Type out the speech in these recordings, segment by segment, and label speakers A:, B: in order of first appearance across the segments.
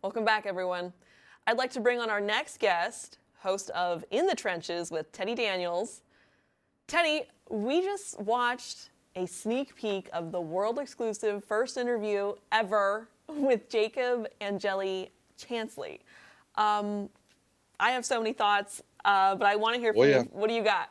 A: Welcome back, everyone. I'd like to bring on our next guest, host of In the Trenches with Teddy Daniels. Teddy, we just watched a sneak peek of the world-exclusive first interview ever with Jacob and Jelly Chansley. I have so many thoughts, but I want to hear from you. What do you got?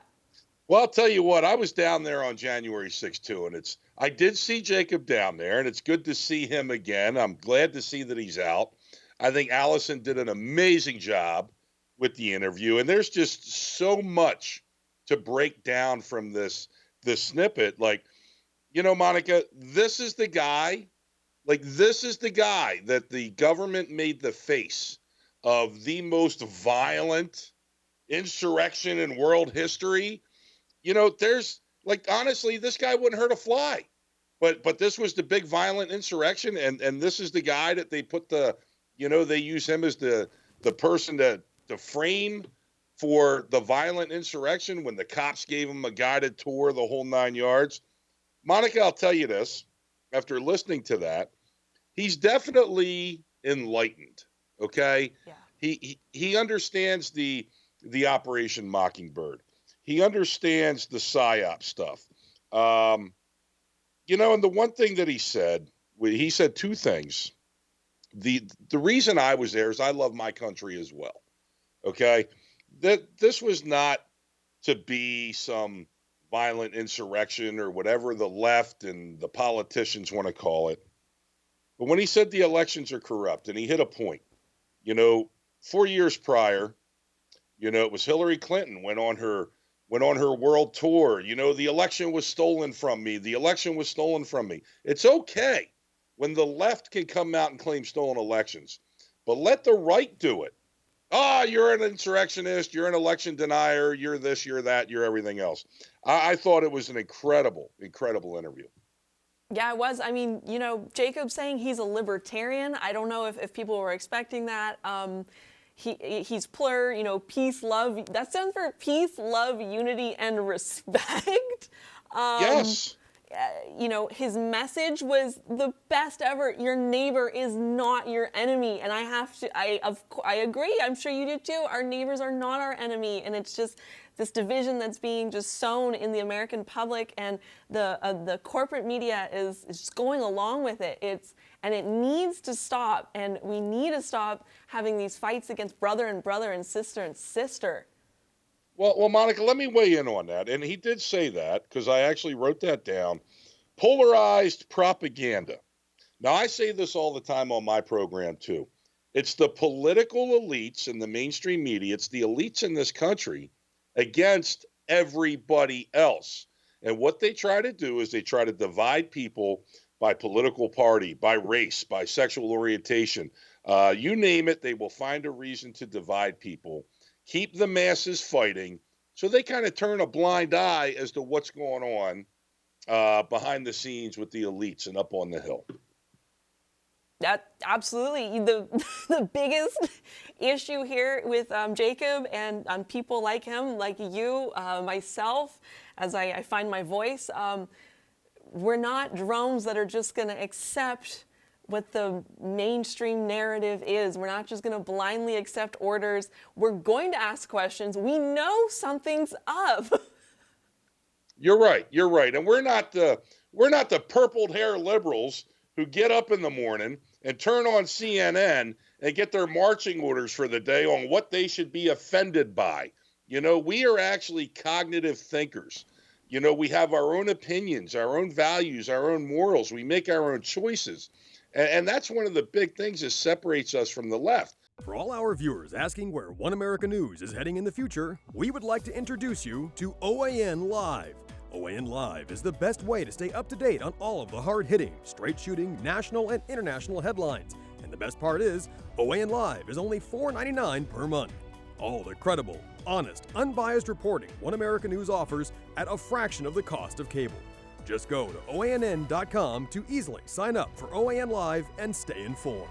B: Well, I'll tell you what, I was down there on January 6th, too, and I did see Jacob down there, and it's good to see him again. I'm glad to see that he's out. I think Allison did an amazing job with the interview, and there's just so much to break down from this snippet. Like, you know, Monica, this is the guy that the government made the face of the most violent insurrection in world history. You know, there's, like, honestly, this guy wouldn't hurt a fly. But this was the big violent insurrection, and this is the guy that they put they use him as the person to frame for the violent insurrection when the cops gave him a guided tour, the whole 9 yards. Monica, I'll tell you this, after listening to that, he's definitely enlightened, okay? Yeah. He understands the Operation Mockingbird. He understands the PSYOP stuff. And the one thing that he said two things. The reason I was there is I love my country as well, okay? That this was not to be some violent insurrection or whatever the left and the politicians want to call it. But when he said the elections are corrupt, and he hit a point, 4 years prior, it was Hillary Clinton went on her world tour. The election was stolen from me. The election was stolen from me. It's okay when the left can come out and claim stolen elections, but let the right do it. You're an insurrectionist. You're an election denier. You're this, you're that, you're everything else. I thought it was an incredible, incredible interview.
A: Yeah, it was. I mean, Jacob saying he's a libertarian. I don't know if people were expecting that. He's plur, peace, love. That stands for peace, love, unity, and respect.
B: Yes.
A: His message was the best ever. Your neighbor is not your enemy. And I agree. I'm sure you do too. Our neighbors are not our enemy. And it's just this division that's being just sown in the American public, and the corporate media is just going along with it. And it needs to stop. And we need to stop having these fights against brother and brother and sister and sister.
B: Well, Monica, let me weigh in on that. And he did say that, because I actually wrote that down. Polarized propaganda. Now, I say this all the time on my program, too. It's the political elites in the mainstream media. It's the elites in this country against everybody else. And what they try to do is they try to divide people by political party, by race, by sexual orientation. You name it, they will find a reason to divide people. Keep the masses fighting, so they kind of turn a blind eye as to what's going on behind the scenes with the elites and up on the hill.
A: That absolutely the biggest issue here with Jacob and people like him, like you, myself, as I find my voice. We're not drones that are just going to accept what the mainstream narrative is. We're not just going to blindly accept orders. We're going to ask questions. We know something's up.
B: You're right. And we're not the purpled hair liberals who get up in the morning and turn on CNN and get their marching orders for the day on what they should be offended by. We are actually cognitive thinkers. We have our own opinions, our own values, our own morals. We make our own choices. And that's one of the big things that separates us from the left.
C: For all our viewers asking where One America News is heading in the future, we would like to introduce you to OAN Live. OAN Live is the best way to stay up to date on all of the hard-hitting, straight-shooting, national and international headlines. And the best part is, OAN Live is only $4.99 per month. All the credible, honest, unbiased reporting One America News offers at a fraction of the cost of cable. Just go to OANN.com to easily sign up for OAN Live and stay informed.